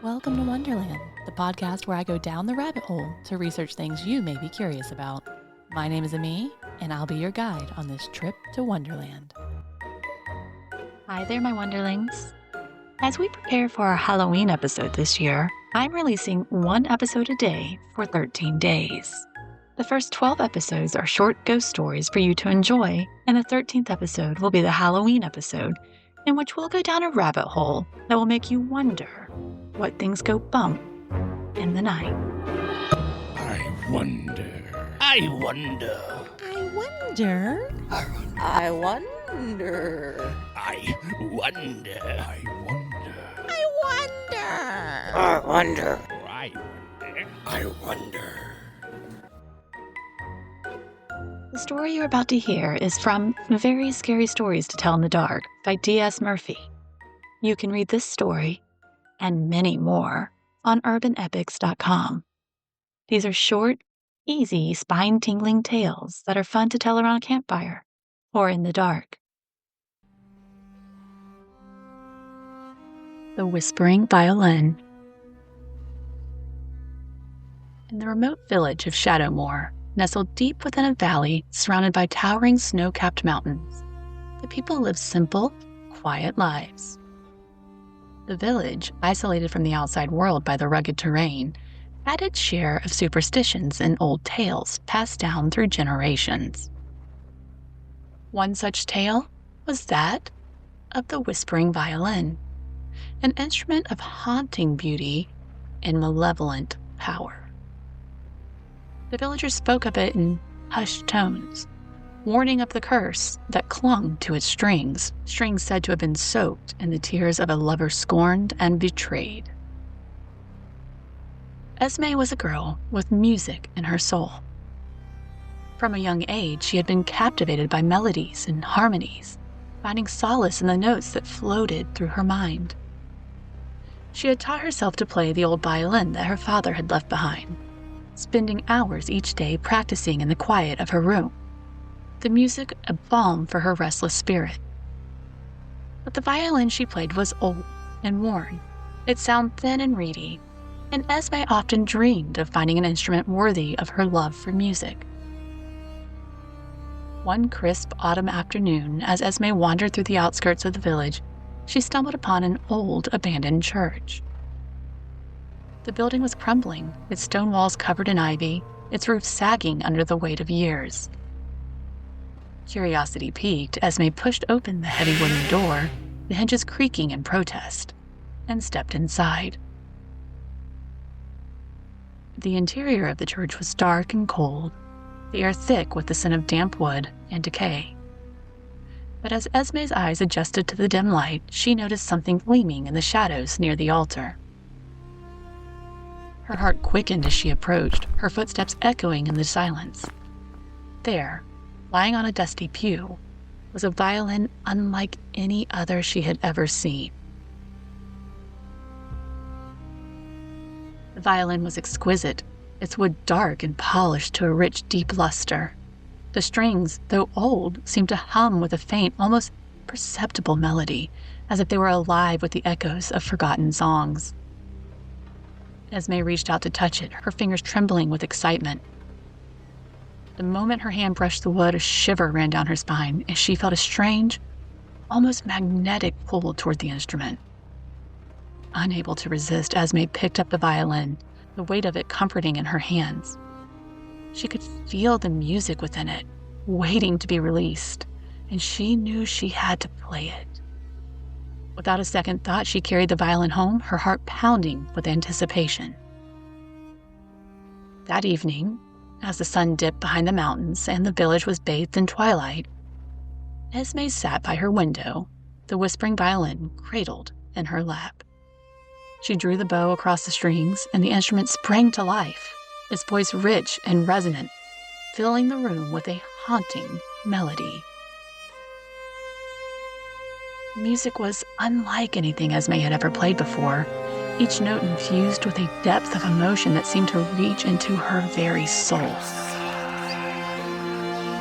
Welcome to Wonderland, the podcast where I go down the rabbit hole to research things you may be curious about. My name is Ami, and I'll be your guide on this trip to Wonderland. Hi there, my Wonderlings. As we prepare for our Halloween episode this year, I'm releasing one episode a day for 13 days. The first 12 episodes are short ghost stories for you to enjoy, and the 13th episode will be the Halloween episode, in which we'll go down a rabbit hole that will make you wonder what things go bump in the night. I wonder. I wonder. I wonder. I wonder. I wonder. I wonder. I wonder. I wonder. I wonder. I wonder. The story you're about to hear is from Very Scary Stories to Tell in the Dark by D.S. Murphy. You can read this story and many more on urbanepics.com. These are short, easy, spine-tingling tales that are fun to tell around a campfire or in the dark. The Whispering Violin. In the remote village of Shadowmoor, nestled deep within a valley surrounded by towering snow-capped mountains, the people live simple, quiet lives. The village, isolated from the outside world by the rugged terrain, had its share of superstitions and old tales passed down through generations. One such tale was that of the Whispering Violin, an instrument of haunting beauty and malevolent power. The villagers spoke of it in hushed tones, warning of the curse that clung to its strings said to have been soaked in the tears of a lover scorned and betrayed. Esme was a girl with music in her soul. From a young age, she had been captivated by melodies and harmonies, finding solace in the notes that floated through her mind. She had taught herself to play the old violin that her father had left behind, spending hours each day practicing in the quiet of her room, the music a balm for her restless spirit. But the violin she played was old and worn. It sounded thin and reedy, and Esme often dreamed of finding an instrument worthy of her love for music. One crisp autumn afternoon, as Esme wandered through the outskirts of the village, she stumbled upon an old, abandoned church. The building was crumbling, its stone walls covered in ivy, its roof sagging under the weight of years. Curiosity piqued, Esme pushed open the heavy wooden door, the hinges creaking in protest, and stepped inside. The interior of the church was dark and cold, the air thick with the scent of damp wood and decay. But as Esme's eyes adjusted to the dim light, she noticed something gleaming in the shadows near the altar. Her heart quickened as she approached, her footsteps echoing in the silence. There, lying on a dusty pew, was a violin unlike any other she had ever seen. The violin was exquisite, its wood dark and polished to a rich, deep luster. The strings, though old, seemed to hum with a faint, almost perceptible melody, as if they were alive with the echoes of forgotten songs. Esme reached out to touch it, her fingers trembling with excitement. The moment her hand brushed the wood, a shiver ran down her spine as she felt a strange, almost magnetic pull toward the instrument. Unable to resist, Esme picked up the violin, the weight of it comforting in her hands. She could feel the music within it, waiting to be released, and she knew she had to play it. Without a second thought, she carried the violin home, her heart pounding with anticipation. That evening, as the sun dipped behind the mountains and the village was bathed in twilight, Esme sat by her window, the whispering violin cradled in her lap. She drew the bow across the strings, and the instrument sprang to life, its voice rich and resonant, filling the room with a haunting melody. The music was unlike anything Esme had ever played before, each note infused with a depth of emotion that seemed to reach into her very soul.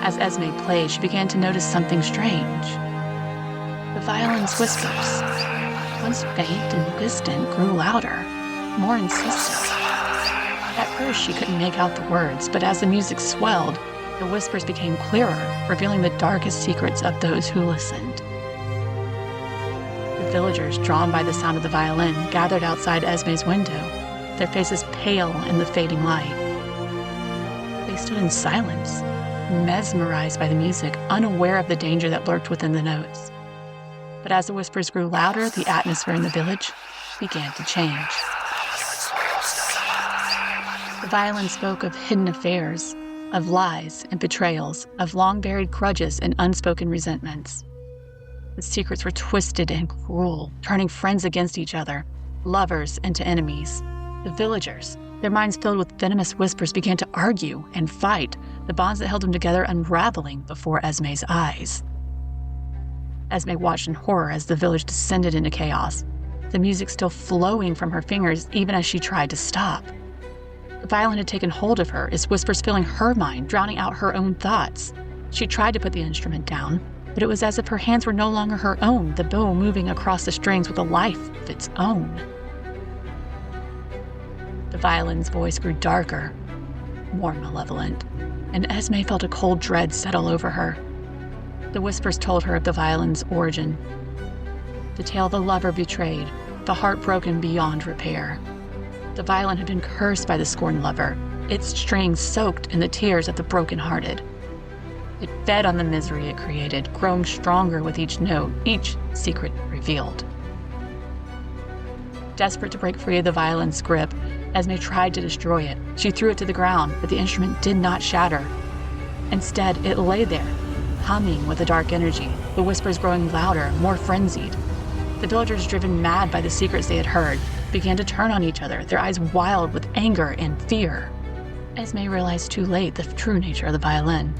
As Esme played, she began to notice something strange. The violin's whispers, once faint and distant, grew louder, more insistent. At first, she couldn't make out the words, but as the music swelled, the whispers became clearer, revealing the darkest secrets of those who listened. The villagers, drawn by the sound of the violin, gathered outside Esme's window, their faces pale in the fading light. They stood in silence, mesmerized by the music, unaware of the danger that lurked within the notes. But as the whispers grew louder, the atmosphere in the village began to change. The violin spoke of hidden affairs, of lies and betrayals, of long-buried grudges and unspoken resentments. The secrets were twisted and cruel, turning friends against each other, lovers into enemies. The villagers, their minds filled with venomous whispers, began to argue and fight, the bonds that held them together unraveling before Esme's eyes. Esme watched in horror as the village descended into chaos, the music still flowing from her fingers even as she tried to stop. The violin had taken hold of her, its whispers filling her mind, drowning out her own thoughts. She tried to put the instrument down, but it was as if her hands were no longer her own, the bow moving across the strings with a life of its own. The violin's voice grew darker, more malevolent, and Esme felt a cold dread settle over her. The whispers told her of the violin's origin, the tale of a lover betrayed, the heart broken beyond repair. The violin had been cursed by the scorned lover, its strings soaked in the tears of the broken-hearted. It fed on the misery it created, growing stronger with each note, each secret revealed. Desperate to break free of the violin's grip, Esme tried to destroy it. She threw it to the ground, but the instrument did not shatter. Instead, it lay there, humming with a dark energy, the whispers growing louder, more frenzied. The villagers, driven mad by the secrets they had heard, began to turn on each other, their eyes wild with anger and fear. Esme realized too late the true nature of the violin.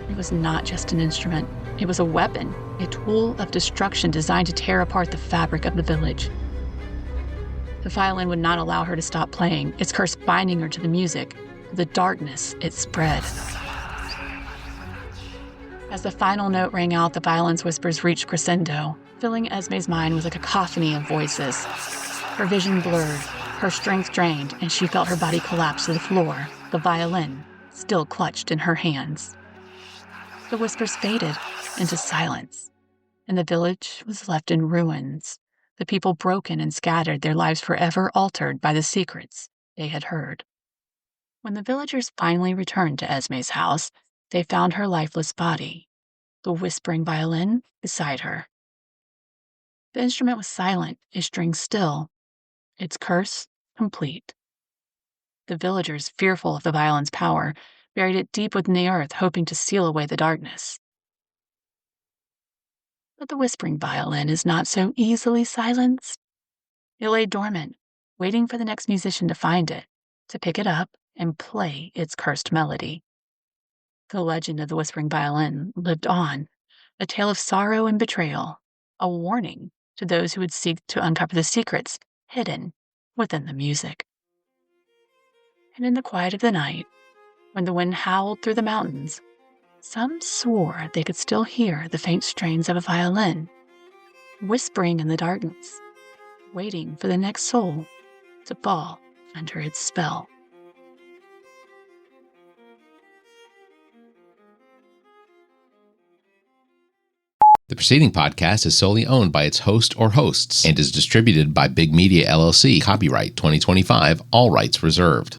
It was not just an instrument. It was a weapon, a tool of destruction designed to tear apart the fabric of the village. The violin would not allow her to stop playing, its curse binding her to the music, to the darkness it spread. As the final note rang out, the violin's whispers reached crescendo, filling Esme's mind with a cacophony of voices. Her vision blurred, her strength drained, and she felt her body collapse to the floor, the violin still clutched in her hands. The whispers faded into silence, and the village was left in ruins, the people broken and scattered, their lives forever altered by the secrets they had heard. When the villagers finally returned to Esme's house, they found her lifeless body, the whispering violin beside her. The instrument was silent, its strings still, its curse complete. The villagers, fearful of the violin's power, buried it deep within the earth, hoping to seal away the darkness. But the whispering violin is not so easily silenced. It lay dormant, waiting for the next musician to find it, to pick it up and play its cursed melody. The legend of the whispering violin lived on, a tale of sorrow and betrayal, a warning to those who would seek to uncover the secrets hidden within the music. And in the quiet of the night, when the wind howled through the mountains, some swore they could still hear the faint strains of a violin, whispering in the darkness, waiting for the next soul to fall under its spell. The preceding podcast is solely owned by its host or hosts and is distributed by Big Media LLC. Copyright 2025, all rights reserved.